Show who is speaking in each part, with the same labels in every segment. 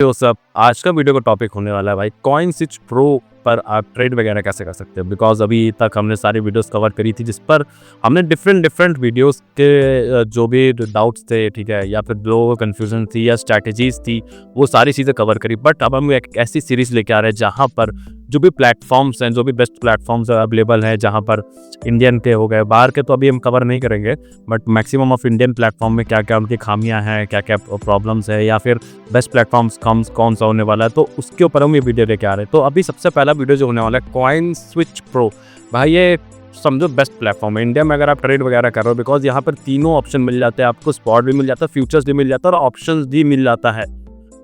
Speaker 1: तो सब आज का वीडियो का टॉपिक होने वाला है भाई कॉइन स्विच प्रो पर आप ट्रेड वगैरह कैसे कर सकते हो। बिकॉज अभी तक हमने सारी वीडियोस कवर करी थी जिस पर हमने डिफरेंट वीडियोस के जो भी डाउट्स थे, ठीक है, या फिर जो कन्फ्यूजन थी या स्ट्रैटेजीज थी, वो सारी चीज़ें कवर करी। बट अब हम एक ऐसी सीरीज लेके आ रहे हैं जहाँ पर जो भी प्लेटफॉर्म्स हैं, जो भी बेस्ट प्लेटफॉर्म्स अवेलेबल हैं, जहाँ पर इंडियन के हो गए, बाहर के तो अभी हम कवर नहीं करेंगे, but maximum of Indian platform में क्या क्या उनकी खामियां हैं, क्या क्या प्रॉब्लम्स है, या फिर बेस्ट प्लेटफॉर्म्स कौन सा होने वाला है, तो उसके ऊपर हम ये वीडियो लेके आ रहे हैं। तो अभी सबसे पहला वीडियो जो होने वाला है कॉइन स्विच प्रो, भाई ये समझो बेस्ट प्लेटफॉर्म है इंडिया में अगर आप ट्रेड वगैरह कर रहे हो। बिकॉज यहाँ पर तीनों ऑप्शन मिल जाते हैं आपको, स्पॉट भी मिल जाता है, फ्यूचर्स भी मिल जाता है और ऑप्शंस भी मिल जाता है।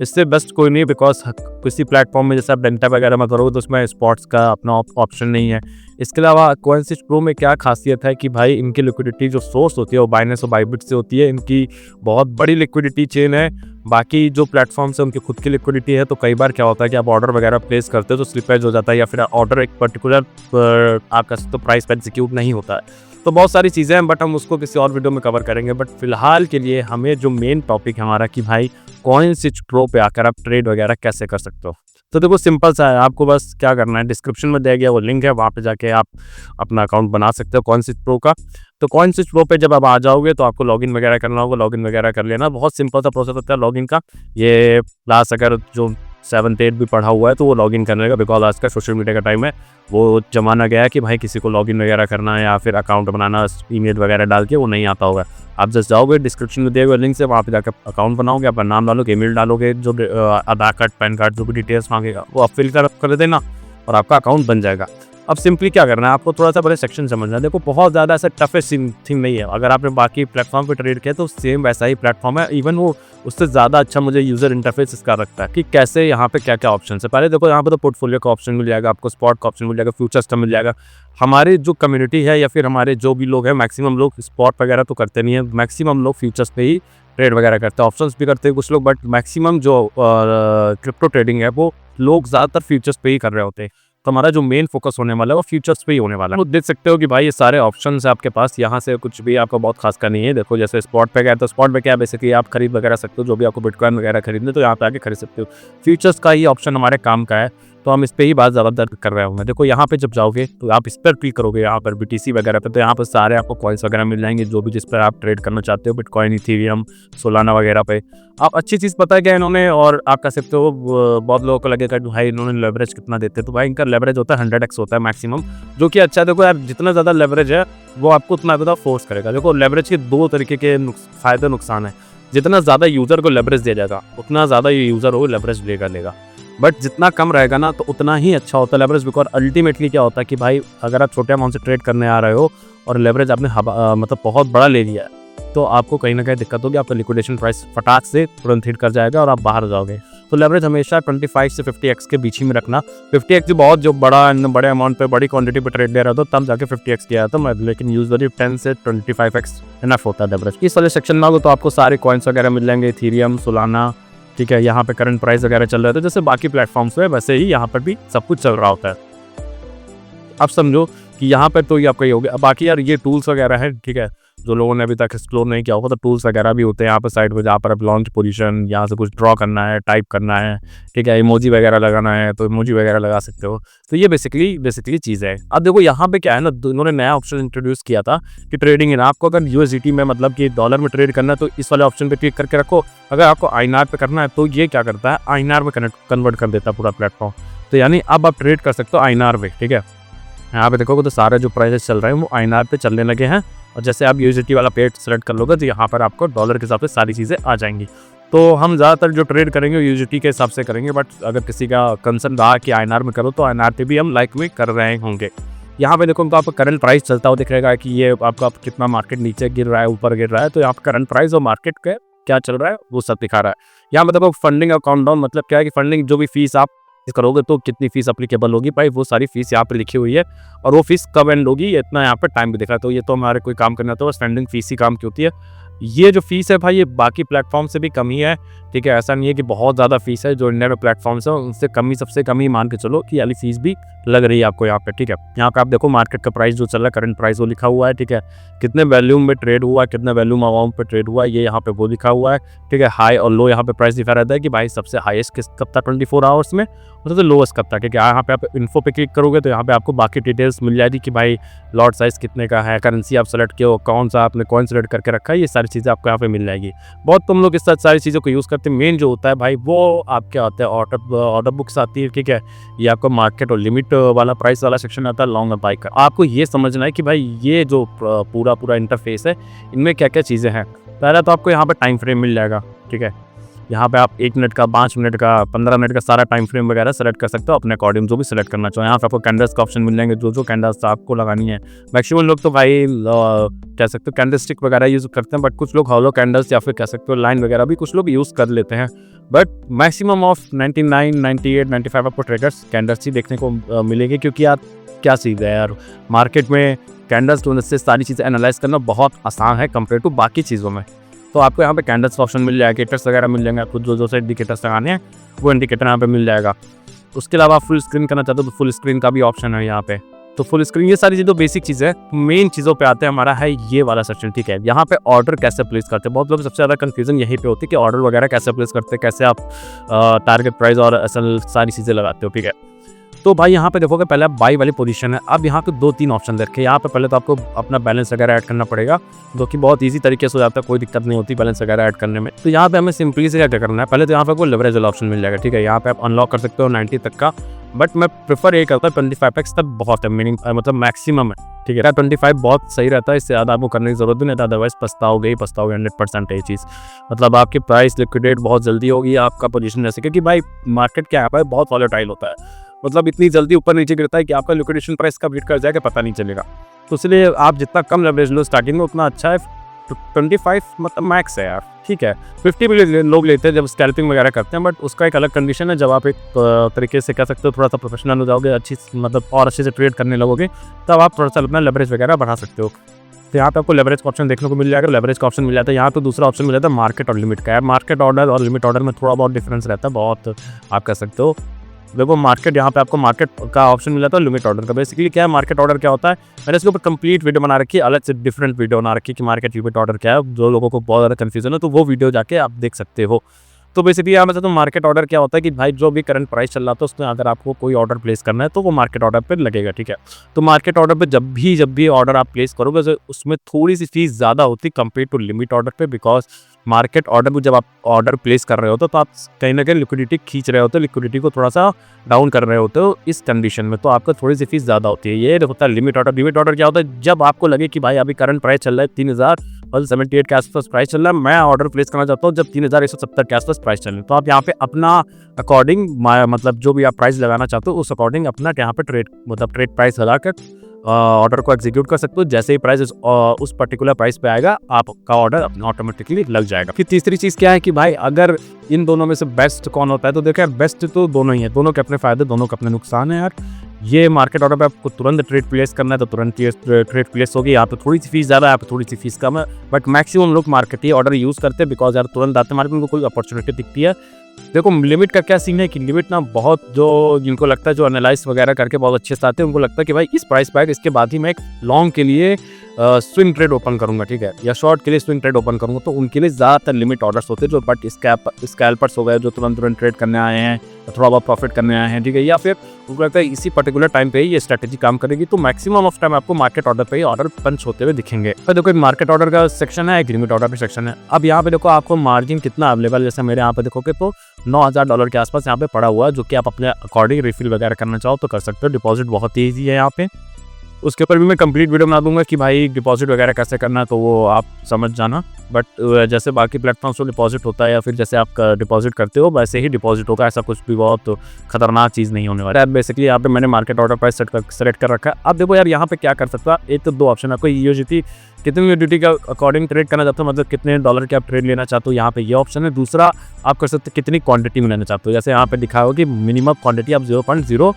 Speaker 1: इससे बेस्ट कोई नहीं। बिकॉज किसी प्लेटफॉर्म में जैसे आप डेल्टा वगैरह में करोगे तो उसमें स्पॉट्स का अपना ऑप्शन नहीं है। इसके अलावा कॉइन स्विच प्रो में क्या खासियत है कि भाई इनकी लिक्विडिटी जो सोर्स होती है वो बाइनेंस और बाइबिट से होती है। इनकी बहुत बड़ी लिक्विडिटी चेन है। बाकी जो प्लेटफॉर्म्स है उनकी खुद की लिक्विडिटी है। तो कई बार क्या होता है कि आप ऑर्डर वगैरह प्लेस करते हो तो स्लिपेज हो जाता है, या फिर ऑर्डर एक पर्टिकुलर आपका तो प्राइस पे एग्जीक्यूट नहीं होता है। तो बहुत सारी चीज़ें हैं, बट हम उसको किसी और वीडियो में कवर करेंगे। बट फिलहाल के लिए हमें जो मेन टॉपिक है हमारा कि भाई कॉइन स्विच प्रो पे आकर आप ट्रेड वगैरह कैसे कर सकते हो। तो देखो सिंपल सा है, आपको बस क्या करना है, डिस्क्रिप्शन में दिया गया वो लिंक है, वहाँ पे जाके आप अपना अकाउंट बना सकते हो कॉइन स्विच प्रो का। तो कॉइन स्विच प्रो पे जब आप आ जाओगे तो आपको लॉगिन वगैरह करना होगा। लॉगिन वगैरह कर लेना, बहुत सिंपल सा प्रोसेस होता है लॉगिन का। ये क्लास अगर जो 7th 8th भी पढ़ा हुआ है तो वो लॉगिन करने का, बिकॉज आज का सोशल मीडिया का टाइम है, वो जमाना गया है कि भाई किसी को लॉगिन वगैरह करना है या फिर अकाउंट बनाना, ईमेल वगैरह डाल के वो नहीं आता होगा। आप जस्ट जाओगे डिस्क्रिप्शन में दिए हुए लिंक से, वहाँ पे जाकर अकाउंट बनाओगे, अपना नाम डालोगे, ईमेल डालोगे, जो आधार कार्ड पैन कार्ड जो भी डिटेल्स मांगेगा वो आप फिल कर देना और आपका अकाउंट बन जाएगा। अब सिंपली क्या करना है, आपको थोड़ा सा पहले सेक्शन समझना है। देखो बहुत ज़्यादा ऐसा टफेस्ट थिंग नहीं है। अगर आपने बाकी प्लेटफॉर्म पे ट्रेड किया तो सेम वैसा ही प्लेटफॉर्म है, इवन वो उससे ज़्यादा अच्छा मुझे यूज़र इंटरफेस इसका लगता है कि कैसे यहाँ पे क्या क्या ऑप्शन है। पहले देखो यहाँ पे तो पोर्टफोलियो का ऑप्शन मिल जाएगा, आपको स्पॉट का ऑप्शन मिल जाएगा, फ्यूचर्स का मिल जाएगा। हमारे जो कम्युनिटी है या फिर हमारे जो भी लोग हैं, मैक्सिमम लोग स्पॉट वगैरह तो करते नहीं है, मैक्सिमम लोग फ्यूचर्स पे ही ट्रेड वगैरह करते हैं। ऑप्शंस भी करते हैं कुछ लोग, बट मैक्सिमम जो क्रिप्टो ट्रेडिंग है वो लोग ज़्यादातर फ्यूचर्स पे ही कर रहे होते हैं। तो हमारा जो मेन फोकस होने वाला है वो फ्यूचर्स पे ही होने वाला है। तो देख सकते हो कि भाई ये सारे ऑप्शंस है आपके पास, यहाँ से कुछ भी आपका बहुत खास का नहीं है। देखो जैसे स्पॉट पे गया तो स्पॉट पे क्या है, बेसिकली आप खरीद वगैरह सकते हो, जो भी आपको बिटकॉइन वगैरह खरीदने तो यहाँ पे आके खरीद सकते हो। फ्यूचर्स का ही ऑप्शन हमारे काम का है, तो हम इस पर ही बात ज़्यादातर कर रहे होंगे। देखो यहाँ पे जब जाओगे तो आप इस पर क्लिक करोगे, यहाँ पर BTC वगैरह पे, तो यहाँ पर सारे आपको कॉइन्स वगैरह मिल जाएंगे जो भी जिस पर आप ट्रेड करना चाहते हो, बिटकॉइन, इथेरियम, सोलाना वगैरह पे। आप अच्छी चीज़ पता है क्या इन्होंने, और आप कह सकते हो बहुत लोगों को लगेगा कि भाई इन्होंने लेवरेज कितना देते हैं, तो भाई इनका लेवरेज होता है 100x होता है मैक्सिमम, जो कि अच्छा है। देखो यार जितना ज़्यादा लेवरेज है वो आपको उतना ज़्यादा फोर्स करेगा। देखो लेवरेज के दो तरीके के फ़ायदे नुकसान है। जितना ज़्यादा यूज़र को लेवरेज दिया जाएगा उतना ज़्यादा ये यूज़र हो लेवरेज लेगा, बट जितना कम रहेगा ना तो उतना ही अच्छा होता है लेवरेज। बिकॉज अल्टीमेटली क्या होता है कि भाई अगर आप छोटे अमाउंट से ट्रेड करने आ रहे हो और लेवरेज आपने मतलब बहुत बड़ा ले लिया है तो आपको कहीं ना कहीं दिक्कत होगी, आपका लिक्विडेशन प्राइस फटाक से तुरंत हिट कर जाएगा और आप बाहर हो जाओगे। तो लेवरेज हमेशा 25 से 50x के बीच ही में रखना। 50x जो बड़े अमाउंट पे बड़ी क्वांटिटी पे ट्रेड ले रहा था तब जाके 50x किया था मैं, लेकिन यूजुअली 10 से 25x इनफ होता है लेवरेज। इस वाले सेक्शन में तो आपको सारे कॉइन्स वगैरह मिल जाएंगे, इथेरियम, सोलाना, ठीक है। यहाँ पे करंट प्राइस वगैरह चल रहे थे जैसे बाकी प्लेटफॉर्म्स पे, वैसे ही यहाँ पर भी सब कुछ चल रहा होता है। अब समझो कि यहाँ पर तो ये आपका ही हो गया। बाकी यार ये टूल्स वगैरह है, ठीक है, जो लोगों ने अभी तक एक्सप्लोर नहीं किया होगा, तो टूल्स वगैरह भी होते हैं यहाँ पर साइड पर, जहाँ पर आप लॉन्च पोजीशन, यहाँ से कुछ ड्रॉ करना है, टाइप करना है, ठीक है, इमोजी वगैरह लगाना है तो इमोजी वगैरह लगा सकते हो। तो ये बेसिकली चीज़ है। अब देखो यहाँ पे क्या है ना, इन्होंने नया ऑप्शन इंट्रोड्यूस किया था कि ट्रेडिंग इन, आपको अगर USDT में मतलब कि डॉलर में ट्रेड करना है तो इस वाले ऑप्शन पे क्लिक करके रखो। अगर आपको INR पे करना है तो ये क्या करता है, INR में कन्वर्ट कर देता है पूरा प्लेटफॉर्म। तो यानी अब आप ट्रेड कर सकते हो INR में, ठीक है। यहाँ पे देखोगे तो सारे जो प्राइसेस चल रहे हैं वो INR पे चलने लगे हैं, और जैसे आप USDT वाला पेज सेलेक्ट कर लोगे तो यहाँ पर आपको डॉलर के हिसाब से सारी चीज़ें आ जाएंगी। तो हम ज़्यादातर जो ट्रेड करेंगे USDT के हिसाब से करेंगे, बट अगर किसी का कंसर्न रहा कि INR में करो तो INR पे भी हम लाइक में कर रहे होंगे। यहाँ पे देखो तो आपको करंट प्राइस चलता हुआ दिख रहेगा कि ये आपका कितना मार्केट नीचे गिर रहा है, ऊपर गिर रहा है, तो यहाँ पर करंट प्राइस और मार्केट का क्या चल रहा है वो सब दिखा रहा है। यहाँ पर देखो फंडिंग और काउंटडाउन, मतलब क्या है कि फंडिंग जो भी फीस आप करोगे तो कितनी फीस अप्लीकेबल होगी, भाई वो सारी फीस यहाँ पे लिखी हुई है, और वो फीस कब एंड होगी इतना यहाँ पे टाइम भी दिखा है। तो ये तो हमारे कोई काम करना तो स्पेंडिंग फीस ही काम की होती है। ये जो फीस है भाई ये बाकी प्लेटफॉर्म से भी कम ही है, ठीक है। ऐसा नहीं है कि बहुत ज़्यादा फीस है, जो इंडिया में प्लेटफॉर्म्स है उनसे कम ही, सबसे कम ही मान के चलो कि वाली फीस भी लग रही है आपको यहाँ पे, ठीक है। यहाँ पे आप देखो मार्केट का प्राइस जो चल रहा है, करंट प्राइस वो लिखा हुआ है, ठीक है। कितने वैल्यूम में ट्रेड हुआ है, कितने वैल्यूम अमाउंट पे ट्रेड हुआ है, ये यहाँ पे वो लिखा हुआ है, ठीक है। हाई और लो यहाँ पे प्राइस दिखा रहता है कि भाई सबसे हाईएस्ट किस कब था 24 आवर्स में, और सबसे लोएस्ट कब था, ठीक है। यहाँ पे आप इन्फो पे क्लिक करोगे तो यहाँ पे आपको बाकी डिटेल्स मिल जाएगी कि भाई लॉट साइज कितने का है, करेंसी आप सेलेक्ट किए हो, कौन सा आपने कॉइन सेलेक्ट करके रखा है, ये सारी चीज़ें आपको यहाँ पे मिल जाएगी। बहुत कम लोग इस सारी चीज़ों को यूज़ करते हैं। मेन जो होता है भाई वो आपके आते हैं ऑर्डर बुक्स आती है, ठीक है। ये आपको मार्केट और लिमिट वाला प्राइस वाला सेक्शन आता है लॉन्ग और बाई का। आपको ये समझना है कि भाई ये जो पूरा इंटरफेस है इनमें क्या क्या चीज़ें हैं। पहला तो आपको यहाँ पर टाइम फ्रेम मिल जाएगा, ठीक है। यहाँ पे आप 1 मिनट का, 5 मिनट का, 15 मिनट का सारा टाइम फ्रेम वगैरह सेलेक्ट कर सकते हो अपने अकॉर्डिंग, जो भी सेलेक्ट करना चाहो। यहाँ पे आपको कैंडल्स का ऑप्शन मिल जाएंगे, जो कैंडल्स आपको लगानी है। मैक्सिमम लोग तो भाई कह सकते हो कैंडल स्टिक वगैरह यूज़ करते हैं, बट कुछ लोग हॉलो कैंडल्स या फिर कह सकते हो लाइन वगैरह भी कुछ लोग यूज़ कर लेते हैं। बट मैक्सिमम ऑफ 99, 98, 95 आपको ट्रेडर्स कैंडल्स ही देखने को मिलेंगे, क्योंकि यार क्या चीज़ है यार, मार्केट में कैंडल्स की मदद से सारी चीज़ें एनालाइज करना बहुत आसान है कंपेयर टू बाकी चीज़ों में। तो आपको यहाँ पे कैंडल्स का ऑप्शन मिल जाएगा, इंडिकेटर्स वगैरह मिल जाएंगे आपको, जो से इंडिकेटर्स लगाने हैं वो इंडिकेटर यहाँ पे मिल जाएगा। उसके अलावा आप फुल स्क्रीन करना चाहते हो तो फुल स्क्रीन का भी ऑप्शन है यहाँ पे। तो फुल स्क्रीन, ये सारी चीज़ें बेसिक चीज़ें है। मेन चीज़ों पे आते हैं, हमारा है ये वाला सेक्शन, ठीक है। यहाँ पे ऑर्डर कैसे प्लेस करते हैं, बहुत लोग सबसे ज़्यादा कंफ्यूजन यहीं पे होती है कि ऑर्डर वगैरह कैसे प्लेस करते हैं, कैसे आप टारगेट प्राइस और असल सारी चीज़ें लगाते हो, ठीक है। तो भाई यहाँ पे देखोगे पहले बाई वाली पोजीशन है। अब यहाँ पे 2-3 ऑप्शन रखे। यहाँ पे पहले तो आपको अपना बैलेंस वगैरह ऐड करना पड़ेगा, जो कि बहुत इजी तरीके से हो जाता है, कोई दिक्कत नहीं होती बैलेंस वगैरह ऐड करने में। तो यहाँ पे हमें सिंपली से क्या करना है, पहले तो यहाँ पे कोई लेवरेज वाला ऑप्शन मिल जाएगा, ठीक है। यहाँ पे आप अनलॉक कर सकते हो 90 तक का, बट मैं प्रेफर ये करता हूँ 25x तक बहुत है, मीनिंग मतलब मैक्सिमम है, ठीक है। 25 बहुत सही रहता है, इससे ज़्यादा आपको करने की जरूरत भी नहीं, अदरवाइज पछताओगे 100% ये चीज़। मतलब आपकी प्राइस लिक्विडेट बहुत जल्दी होगी, आपका पोजीशन ऐसे, क्योंकि भाई मार्केट क्या है, बहुत वॉलेटाइल होता है, मतलब इतनी जल्दी ऊपर नीचे गिरता है कि आपका लिक्विडेशन प्राइस कब हिट कर जाएगा पता नहीं चलेगा। तो इसलिए आप जितना कम लेवरेज लो स्टार्टिंग में उतना अच्छा है। 25 मतलब मैक्स है यार, ठीक है। 50 भी लोग लेते हैं जब स्कैल्पिंग वगैरह करते हैं, बट उसका एक अलग कंडीशन है। जब आप एक तरीके से कह सकते हो थोड़ा सा प्रोफेशनल हो जाओगे, अच्छी मतलब और अच्छे से ट्रेड करने लगोगे, तब आप थोड़ा सा अपना लेवरेज वगैरह बढ़ा सकते हो। तो यहाँ पे आपको लेवरेज का ऑप्शन देखने को मिल जाएगा, लेवरेज का ऑप्शन मिल जाता है। यहाँ पे दूसरा ऑप्शन मिल जाता है मार्केट और लिमिट का। यार मार्केट ऑर्डर और लिमिट ऑर्डर में थोड़ा बहुत डिफरेंस रहता है, बहुत आप कह सकते हो। देखो मार्केट, यहाँ पे आपको मार्केट का ऑप्शन मिल जाता है, लिमिट ऑर्डर का। बेसिकली क्या है मार्केट ऑर्डर क्या होता है, मैंने इसके ऊपर कंप्लीट वीडियो बना रखी है, अलग से डिफरेंट वीडियो बना रखी है कि मार्केट लिमिट ऑर्डर क्या है। जो लोगों को बहुत ज़्यादा कंफ्यूजन है तो वो वीडियो जाके आप देख सकते हो। तो बेसिकली यहाँ मैं तो मार्केट ऑर्डर क्या होता है कि भाई जो भी करंट प्राइस चल रहा था उसमें अगर आपको कोई ऑर्डर प्लेस करना है तो वो मार्केट ऑर्डर पे लगेगा, ठीक है। तो मार्केट ऑर्डर पे जब भी ऑर्डर आप प्लेस करोगे तो उसमें थोड़ी सी फीस ज़्यादा होती है कंपेयर टू लिमिट ऑर्डर पे, बिकॉज मार्केट ऑर्डर में जब आप ऑर्डर प्लेस कर रहे होते तो आप कहीं ना कहीं लिक्विडिटी खींच रहे होते हो, लिक्विडिटी को थोड़ा सा डाउन कर रहे होते हो इस कंडीशन में, तो आपका थोड़ी सी फीस ज़्यादा होती है। ये होता है लिमिट ऑर्डर। लिमिट ऑर्डर क्या होता है, जब आपको लगे कि भाई अभी करंट प्राइस चल रहा है 3078 के आसपास प्राइस चल रहा है, मैं ऑर्डर प्लेस करना चाहता हूँ जब 3170 के आसपास प्राइस चल रहा है, तो आप यहाँ पे अपना अकॉर्डिंग मतलब जो भी आप प्राइस लगाना चाहते हो उस अकॉर्डिंग अपना यहाँ पे ट्रेड प्राइस लगाकर ऑर्डर को एग्जीक्यूट कर सकते हो। जैसे ही प्राइस उस पर्टिकुलर प्राइस पे आएगा आपका ऑर्डर ऑटोमेटिकली लग जाएगा। फिर तीसरी चीज़ क्या है कि भाई अगर इन दोनों में से बेस्ट कौन होता है, तो देखो बेस्ट तो दोनों ही है, दोनों के अपने फायदे, दोनों के अपने नुकसान है यार। ये मार्केट ऑर्डर पे आपको तुरंत ट्रेड प्लेस करना है तो तुरंत ट्रेड प्लेस होगी। यहाँ पे थोड़ी सी फीस ज़्यादा है, यहाँ पे थोड़ी सी फीस कम है, बट मैक्सिमम लोग मार्केट ही ऑर्डर यूज़ करते हैं, बिकॉज यार तुरंत आते मार्केट में कोई अपॉर्चुनिटी दिखती है। देखो लिमिट का क्या सीन है कि लिमिट ना बहुत जो जिनको लगता है, जो एनालाइज वगैरह करके बहुत अच्छे से आते हैं, उनको लगता है कि भाई इस प्राइस पे इसके बाद ही मैं एक लॉन्ग के लिए स्विंग ट्रेड ओपन करूंगा, ठीक है, या शॉर्ट के लिए स्विंग ट्रेड ओपन करूंगा। तो उनके लिए ज़्यादातर लिमिट ऑर्डर्स होते हैं, जो बट स्कैल्पर्स हो गए जो तुरंत ट्रेड करने आए हैं, थोड़ा बहुत प्रॉफिट करने आए हैं, ठीक है, या फिर उनको लगता है इसी पर्टिकुलर टाइम पे ही ये स्ट्रैटेजी काम करेगी, तो मैक्सिमम ऑफ टाइम आपको मार्केट ऑर्डर पे ही ऑर्डर पंच होते हुए दिखेंगे। तो देखो एक मार्केट ऑर्डर का सेक्शन है, एक लिमिट ऑर्डर का सेक्शन है। अब यहाँ पे देखो आपको मार्जिन कितना अवेलेबल, जैसे मेरे यहाँ पे देखोगे तो $9000 के आसपास यहाँ पे पड़ा हुआ है, जो कि आप अपने अकॉर्डिंग रिफिल वगैरह करना चाहो तो कर सकते हो। डिपॉजिट बहुत ही ईजी है यहाँ पे, उसके ऊपर भी मैं कंप्लीट वीडियो बना दूंगा कि भाई डिपॉजिट वगैरह कैसे करना है, तो वो आप समझ जाना। बट जैसे बाकी प्लेटफॉर्म्स में डिपॉजिट होता है या फिर जैसे आप डिपॉजिट करते हो वैसे ही डिपॉजिट होगा, ऐसा कुछ भी बहुत खतरनाक चीज़ नहीं होने वाला है। बेसिकली यहाँ पे मैंने मार्केट ऑर्डर प्राइस सेलेक्ट कर रखा है। अब देखो यार यहाँ पे क्या कर सकता है, एक तो दो ऑप्शन, आपको यूएसडी कितनी यूएसडी का अकॉर्डिंग ट्रेड करना चाहते हो, मतलब कितने डॉलर के आप ट्रेड लेना चाहते हो, यहाँ पे ये ऑप्शन है। दूसरा आप कर सकते हो कितनी क्वांटिटी में लेना चाहते हो, जैसे यहाँ पे दिखा होगा कि मिनिमम क्वांटिटी आप 0.02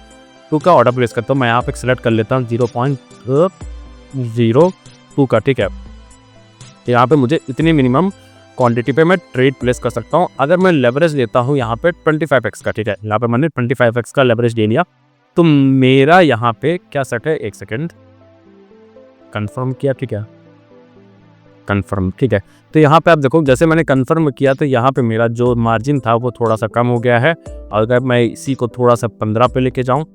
Speaker 1: का ऑर्डर प्लेस करता हूँ। मैं यहाँ पे सेलेक्ट कर लेता हूँ 0.02 का, ठीक है। यहाँ पे मुझे इतनी मिनिमम क्वांटिटी पे मैं ट्रेड प्लेस कर सकता हूँ। अगर मैं लेवरेज लेता हूँ यहाँ पे 25x का, ठीक है, यहाँ पे मैंने 25x का लेवरेज ले लिया, तो मेरा यहाँ पे क्या सेट है, एक सेकेंड, कंफर्म किया, ठीक है, कंफर्म, ठीक है। तो यहाँ पे आप देखो, जैसे मैंने कंफर्म किया तो यहाँ पे मेरा जो मार्जिन था वो थोड़ा सा कम हो गया है। अगर मैं इसी को थोड़ा सा 15 पे लेके जाऊँ,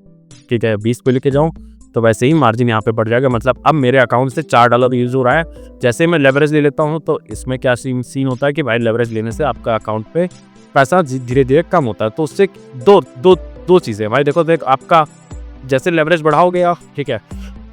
Speaker 1: ठीक है, 20 पे लेके जाऊँ, तो वैसे ही मार्जिन यहाँ पे बढ़ जाएगा। मतलब अब मेरे अकाउंट से $4 यूज़ हो रहा है। जैसे मैं लेवरेज ले लेता हूँ तो इसमें क्या सीन होता है कि भाई लेवरेज लेने से आपका अकाउंट पे पैसा धीरे धीरे कम होता है। तो उससे दो चीज़ें भाई, देखो आपका जैसे लेवरेज बढ़ाओगे आप, ठीक है,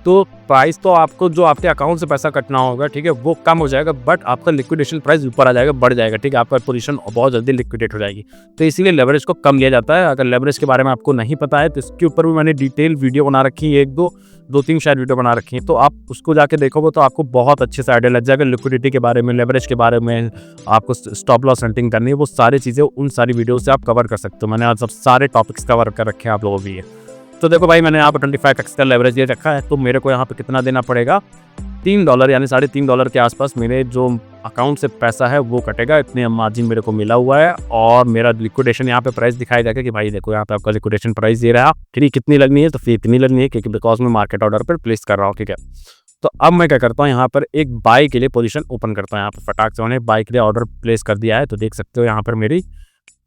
Speaker 1: तो प्राइस तो आपको जो आपके अकाउंट से पैसा कटना होगा, ठीक है, वो कम हो जाएगा, बट आपका लिक्विडेशन प्राइस ऊपर आ जाएगा, बढ़ जाएगा, ठीक है, आपका पोजीशन बहुत जल्दी लिक्विडेट हो जाएगी। तो इसीलिए लेवरेज को कम लिया जाता है। अगर लेवरेज के बारे में आपको नहीं पता है तो इसके ऊपर भी मैंने डिटेल वीडियो बना रखी है, दो तीन शायद वीडियो बना रखी है, तो आप उसको जाके देखोगे तो आपको बहुत अच्छे से आइडिया लग जाएगा लिक्विडिटी के बारे में, लेवरेज के बारे में, आपको स्टॉप लॉस हंटिंग करनी है, वो सारी चीज़ें उन सारी वीडियो से आप कवर कर सकते हो। मैंने आज सब सारे टॉपिक्स कवर कर रखे हैं आप लोगों के लिए। तो देखो भाई, मैंने यहाँ पर 25x का लेवरेज ये रखा है, तो मेरे को यहाँ पे कितना देना पड़ेगा, $3 यानी $3.5 के आसपास मेरे जो अकाउंट से पैसा है वो कटेगा। इतने मार्जिन मेरे को मिला हुआ है और मेरा लिक्विडेशन यहाँ पे प्राइस दिखाया जाएगा कि भाई देखो यहाँ पे आपका लिक्विडेशन प्राइस ये रहा, फिर कितनी लगनी है, तो फिर इतनी लगनी है क्योंकि बिकॉज मैं मार्केट ऑर्डर पर प्लेस कर रहा हूँ, ठीक है। तो अब मैं क्या करता हूँ, यहाँ पर एक बाई के लिए पोजीशन ओपन करता हूँ। यहाँ पर फटाक से मैंने बाई के लिए ऑर्डर प्लेस कर दिया है, तो देख सकते हो यहाँ पर मेरी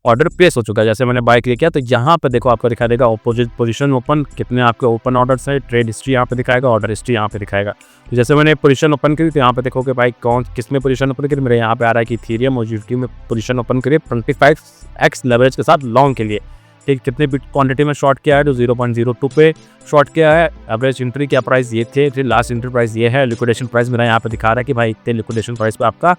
Speaker 1: ऑर्डर प्लेस हो चुका है। जैसे मैंने बाय क्लिक किया तो यहाँ पे देखो आपको दिखा देगा अपोजिट पोजीशन ओपन, कितने आपके ओपन ऑर्डर्स है, ट्रेड हिस्ट्री यहाँ पे दिखाएगा, ऑर्डर हिस्ट्री यहाँ पे दिखाएगा। तो जैसे मैंने पोजीशन ओपन करी तो यहाँ पे देखो कि भाई किस में पोजीशन ओपन करी, मेरे यहाँ पे आ रहा है कि इथेरियम और यूएसडी में पोजीशन ओपन करिए 25x लेवरेज के साथ लॉन्ग के लिए, ठीक। कितने क्वांटिटी में शॉर्ट किया है, तो 0.02 पे शॉर्ट किया है। एवरेज एंट्री क्या प्राइस ये थे, फिर लास्ट एंट्री प्राइस ये है। लिक्विडेशन प्राइस मेरा यहाँ पे दिखा रहा है कि भाई इतने लिक्विडेशन प्राइस पे आपका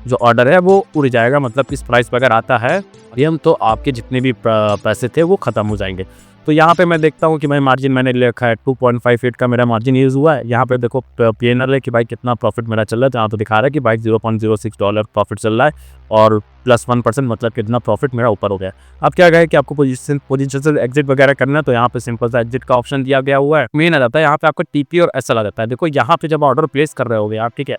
Speaker 1: जो ऑर्डर है वो उड़ जाएगा। मतलब इस प्राइस पर अगर आता है एम तो आपके जितने भी पैसे थे वो ख़त्म हो जाएंगे। तो यहाँ पे मैं देखता हूँ कि भाई मार्जिन मैंने ले रखा है 2.58 का मेरा मार्जिन यूज़ हुआ है। यहाँ पे देखो पीएनआर है कि भाई कितना प्रॉफिट मेरा चल रहा है, तो यहाँ तो दिखा रहा है कि भाई $0.06 प्रॉफिट चल रहा है और +1%, मतलब कितना प्रॉफिट मेरा ऊपर हो गया। अब क्या है कि आपको पोजीशन से एग्जिट वगैरह करना है, तो यहाँ पे सिंपल सा एग्जिट का ऑप्शन दिया गया हुआ है। मेन आ जाता है यहाँ पे आपको टीपी और एसएल आ जाता है। देखो यहाँ पे जब ऑर्डर प्लेस कर रहे होगे आप, ठीक है,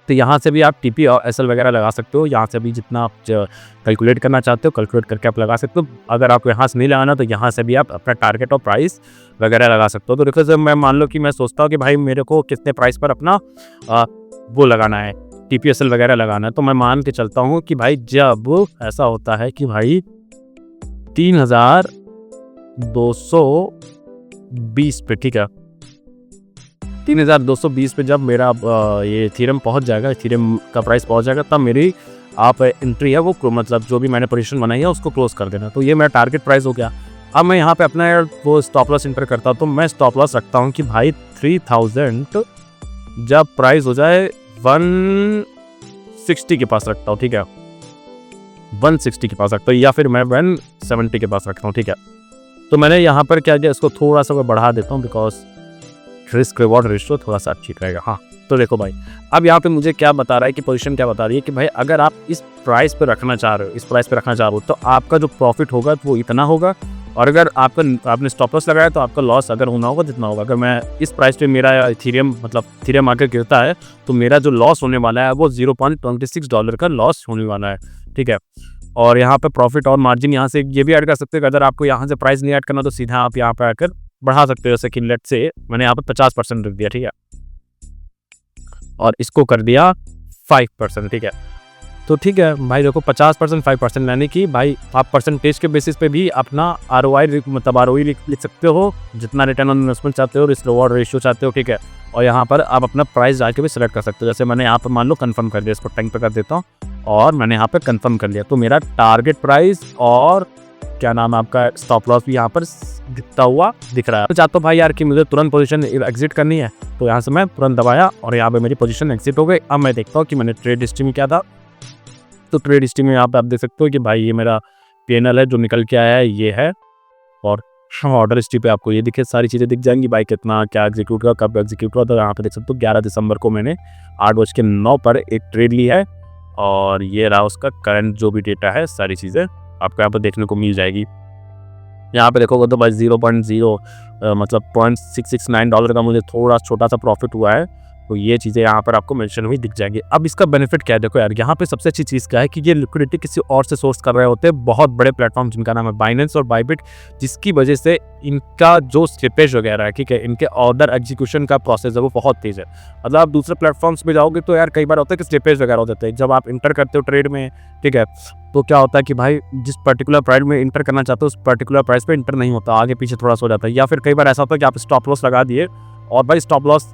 Speaker 1: तो यहाँ से भी आप टीपी और एसएल वगैरह लगा सकते हो। यहाँ से भी जितना आप कैलकुलेट करना चाहते हो कैलकुलेट करके आप लगा सकते हो। अगर आपको यहाँ से नहीं लगाना तो यहाँ से भी आप अपना टारगेट और प्राइस वगैरह लगा सकते हो। तो देखो जब मैं मान लो कि मैं सोचता हूँ कि भाई मेरे को कितने प्राइस पर अपना वो लगाना है, टीपी एसएल वगैरह लगाना है, तो मैं मान के चलता हूँ कि भाई जब ऐसा होता है कि भाई 3220 पे, ठीक है, 3220 पे जब मेरा ये इथेरियम पहुंच जाएगा, इथेरियम का प्राइस पहुंच जाएगा, तब मेरी आप एंट्री है वो मतलब जो भी मैंने पोजीशन बनाई है उसको क्लोज कर देना। तो ये मेरा टारगेट प्राइस हो गया। अब मैं यहाँ पे अपना वो स्टॉप लॉस एंटर करता हूँ, तो मैं स्टॉप लॉस रखता हूँ कि भाई 3000 जब प्राइस हो जाए 160 के पास रखता हूँ, ठीक है, 160 के पास रखता हूँ, या फिर मैं 170 के पास रखता हूँ, ठीक है। तो मैंने यहाँ पर क्या किया, इसको थोड़ा सा मैं बढ़ा देता हूँ बिकॉज रिस्क रिवॉर्ड रेशियो थोड़ा सा ठीक रहेगा। हाँ, तो देखो भाई अब यहाँ पे मुझे क्या बता रहा है कि पोजीशन क्या बता रही है कि भाई अगर आप इस प्राइस पे रखना चाह रहे हो, इस प्राइस पे रखना चाह रहे हो, तो आपका जो प्रॉफिट होगा वो इतना होगा, और अगर आपने स्टॉप लॉस लगाया तो आपका लॉस अगर होना होगा जितना होगा। अगर मैं इस प्राइस पे मेरा इथेरियम आकर गिरता है तो मेरा जो लॉस होने वाला है वो $0.26 का लॉस होने वाला है, ठीक है। और यहाँ पे प्रॉफिट और मार्जिन यहाँ से ये भी ऐड कर सकते हैं। अगर आपको यहाँ से प्राइस नहीं ऐड करना तो सीधा आप यहाँ पे आकर बढ़ा सकते हो। जैसे कि लेट से मैंने यहाँ पे 50% रख दिया, ठीक है, और इसको कर दिया 5%, ठीक है। तो ठीक है भाई, देखो 50% 5% यानी कि भाई आप परसेंटेज के बेसिस पे भी अपना ROI मतलब ROE लिख सकते हो, जितना रिटर्न ऑन इन्वेस्टमेंट चाहते हो, रिस्क रिवॉर्ड रेशियो चाहते हो, ठीक है। और यहाँ पर आप अपना प्राइस डाल के भी सिलेक्ट कर सकते हो। जैसे मैंने यहाँ पर मान लो कंफर्म कर दिया, इसको टाइम पे कर देता हूँ और मैंने यहाँ पे कंफर्म कर लिया, तो मेरा टारगेट प्राइस और क्या नाम है आपका स्टॉप लॉस भी यहाँ पर दिखता हुआ दिख रहा है। तो चाहता हूँ भाई यार कि मुझे तुरंत पोजीशन एग्जिट करनी है, तो यहाँ से मैं तुरंत दबाया और यहाँ पे मेरी पोजीशन एग्जिट हो गई। अब मैं देखता हूँ कि मैंने ट्रेड हिस्ट्री में क्या था, तो ट्रेड हिस्ट्री में यहाँ पे आप देख सकते हो कि भाई ये मेरा PNL है जो निकल के आया है, ये है। और ऑर्डर हिस्ट्री पे आपको ये दिखे सारी चीज़ें दिख जाएंगी, भाई कितना क्या एग्जीक्यूट हुआ, कब एग्जीक्यूट हुआ। तो यहाँ पे देख सकते हो 11 दिसंबर को मैंने 8:09 पर एक ट्रेड ली है, और ये रहा उसका करंट जो भी डेटा है, सारी चीज़ें आपको यहाँ पर देखने को मिल जाएगी। यहाँ पे देखोगे तो भाई 0.0 मतलब $0.669 का मुझे थोड़ा छोटा सा प्रॉफिट हुआ है, तो ये चीज़ें यहाँ पर आपको मेंशन हुई दिख जाएंगी। अब इसका बेनिफिट क्या है, देखो यार यहाँ पे सबसे अच्छी चीज़ क्या है कि ये लिक्विडिटी किसी और से सोर्स कर रहे होते हैं, बहुत बड़े प्लेटफॉर्म जिनका नाम है बाइनेंस और बाइबिट, जिसकी वजह से इनका जो स्लिपेज वगैरह है, ठीक है, इनके ऑर्डर एग्जीक्यूशन का प्रोसेस है वो बहुत तेज़ है। मतलब आप दूसरे प्लेटफॉर्म्स पे जाओगे तो यार कई बार होता है कि स्लिपेज वगैरह हो जाते हैं जब आप इंटर करते हो ट्रेड में, ठीक है, तो क्या होता है कि भाई जिस पर्टिकुलर प्राइस में इंटर करना चाहते हो उस पर्टिकुलर प्राइस पे इंटर नहीं होता, आगे पीछे थोड़ा सा हो जाता है, या फिर कई बार ऐसा होता है कि आप स्टॉप लॉस लगा दिए और भाई स्टॉप लॉस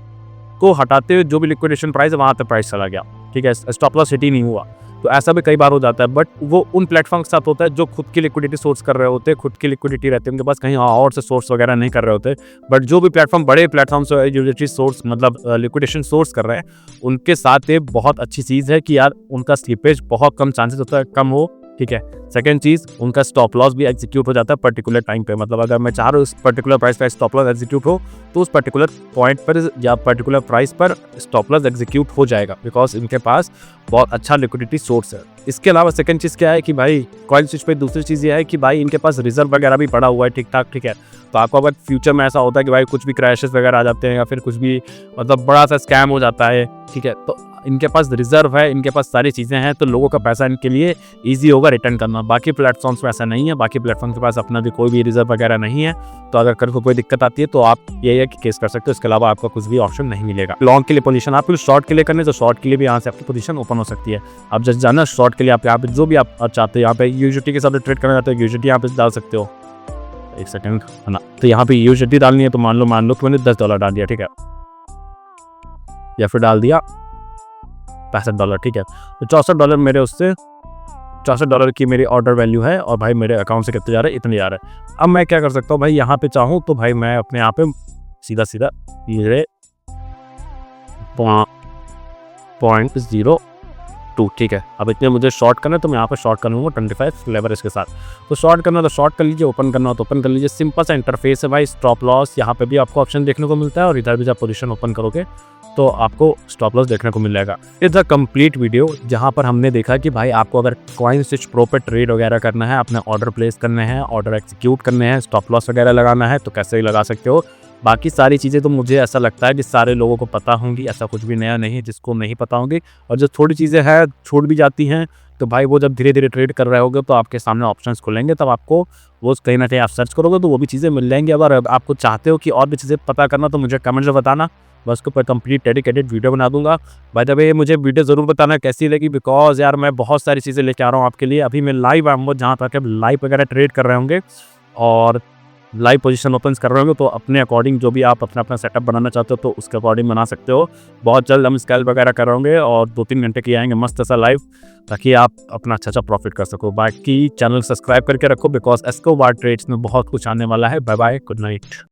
Speaker 1: को हटाते हुए जो भी लिक्विडेशन प्राइस है वहाँ तक प्राइस चला गया, ठीक है, स्टॉप लॉस हिट ही नहीं हुआ। तो ऐसा भी कई बार हो जाता है, बट वो उन प्लेटफॉर्म के साथ होता है जो खुद की लिक्विडिटी सोर्स कर रहे होते हैं, खुद की लिक्विडिटी रहती है उनके पास, कहीं और से सोर्स वगैरह नहीं कर रहे होते। बट जो भी प्लेटफॉर्म बड़े प्लेटफॉर्म से लिक्विडिटी सोर्स मतलब लिक्विडेशन सोर्स कर रहे हैं, उनके साथ ये बहुत अच्छी चीज़ है कि यार उनका स्लिपेज बहुत कम चांसेस होता है कम हो, ठीक है। सेकंड चीज़, उनका स्टॉप लॉस भी एग्जीक्यूट हो जाता है पर्टिकुलर टाइम पे, मतलब अगर मैं चाह रहा हूँ उस पर्टिकुलर प्राइस पर स्टॉप लॉस एग्जीक्यूट हो तो उस पर्टिकुलर पॉइंट पर या पर्टिकुलर प्राइस पर स्टॉप लॉस एग्जीक्यूट हो जाएगा, बिकॉज इनके पास बहुत अच्छा लिक्विडिटी सोर्स है। इसके अलावा सेकंड चीज़ क्या है कि भाई कॉइन स्विच पे दूसरी चीज़ ये है कि भाई इनके पास रिजर्व वगैरह भी पड़ा हुआ है ठीक ठाक, ठीक है। तो आपको अगर फ्यूचर में ऐसा होता है कि भाई कुछ भी क्रैशेस वगैरह आ जाते हैं या फिर कुछ भी मतलब बड़ा सा स्कैम हो जाता है, ठीक है, तो इनके पास रिजर्व है, इनके पास सारी चीज़ें हैं, तो लोगों का पैसा इनके लिए ईजी होगा रिटर्न करना। बाकी प्लेटफॉर्म्स में ऐसा नहीं है, बाकी प्लेटफॉर्म के पास अपना भी कोई भी रिजर्व वगैरह नहीं है, तो अगर कल को कोई दिक्कत आती है तो आप ये है कि केस कर सकते हो, इसके अलावा आपका कुछ भी ऑप्शन नहीं मिलेगा। लॉन्ग के लिए पोजीशन आपको शॉर्ट के लिए करने, तो शॉर्ट के लिए भी यहाँ से आपकी पोजीशन ओपन हो सकती है। आप जस्ट जाना शॉर्ट के लिए आप यहाँ पे जो भी आप चाहते हो, यहाँ पे यूजिटी के साथ ट्रेड करना चाहते हो यूजिटी यहाँ पे डाल सकते हो। एक सेकंड है ना, तो यहाँ पे यूजिटी डालनी है तो मान लो कि मैंने $10 डाल दिया, ठीक है, या फिर डाल दिया $65, ठीक है, तो $64 मेरे उससे $64 की मेरी ऑर्डर वैल्यू है और भाई मेरे अकाउंट से कितने जा रहे हैं, इतने जा रहे हैं। अब मैं क्या कर सकता हूँ भाई, यहाँ पे चाहूँ तो भाई मैं अपने यहाँ पे सीधा ये 0.02, ठीक है। अब इतने मुझे शॉर्ट करना है तो मैं यहाँ पे शॉर्ट कर लूँगा 25 लेवरेज के साथ। तो शॉर्ट करना तो शॉर्ट कर लीजिए, ओपन करना तो ओपन कर लीजिए, सिंपल सा इंटरफेस है भाई। स्टॉप लॉस यहाँ पे भी आपको ऑप्शन देखने को मिलता है और इधर भी जब पोजीशन ओपन करोगे तो आपको स्टॉप लॉस देखने को मिल जाएगा। इट्स अ कंप्लीट वीडियो जहाँ पर हमने देखा कि भाई आपको अगर कॉइन स्विच प्रो पे ट्रेड वगैरह करना है, अपने ऑर्डर प्लेस करने हैं, ऑर्डर एग्जीक्यूट करने हैं, स्टॉप लॉस वगैरह लगाना है तो कैसे लगा सकते हो। बाकी सारी चीज़ें तो मुझे ऐसा लगता है कि सारे लोगों को पता होंगी, ऐसा कुछ भी नया नहीं है जिसको नहीं पता होंगी। और जो थोड़ी चीज़ें हैं छूट भी जाती हैं तो भाई वो जब धीरे धीरे ट्रेड कर रहे होगे तो आपके सामने ऑप्शंस खुलेंगे, तब आपको वो कहीं ना कहीं आप सर्च करोगे तो वो भी चीज़ें मिल जाएंगी। अगर आपको चाहते हो कि और भी चीज़ें पता करना तो मुझे कमेंट्स में बताना, मैं उसके ऊपर कंप्लीट डेडिकेटेड वीडियो बना दूंगा। बाय द वे मुझे वीडियो ज़रूर बताना कैसी लगी, बिकॉज यार मैं बहुत सारी चीज़ें लेके आ रहा हूँ आपके लिए। अभी मैं लाइव आऊँगा जहाँ तक लाइव वगैरह ट्रेड कर रहे होंगे और लाइव पोजीशन ओपन कर रहे होंगे, तो अपने अकॉर्डिंग जो भी आप अपना सेटअप बनाना चाहते हो तो उसके अकॉर्डिंग बना सकते हो। बहुत जल्द हम स्कैल्प वगैरह कर रहे होंगे और 2-3 घंटे की आएंगे मस्त सा लाइव, ताकि आप अपना अच्छा प्रॉफिट कर सको। बाकी चैनल सब्सक्राइब करके रखो बिकॉज एस्कोबार ट्रेड्स में बहुत कुछ आने वाला है। Bye bye, good night.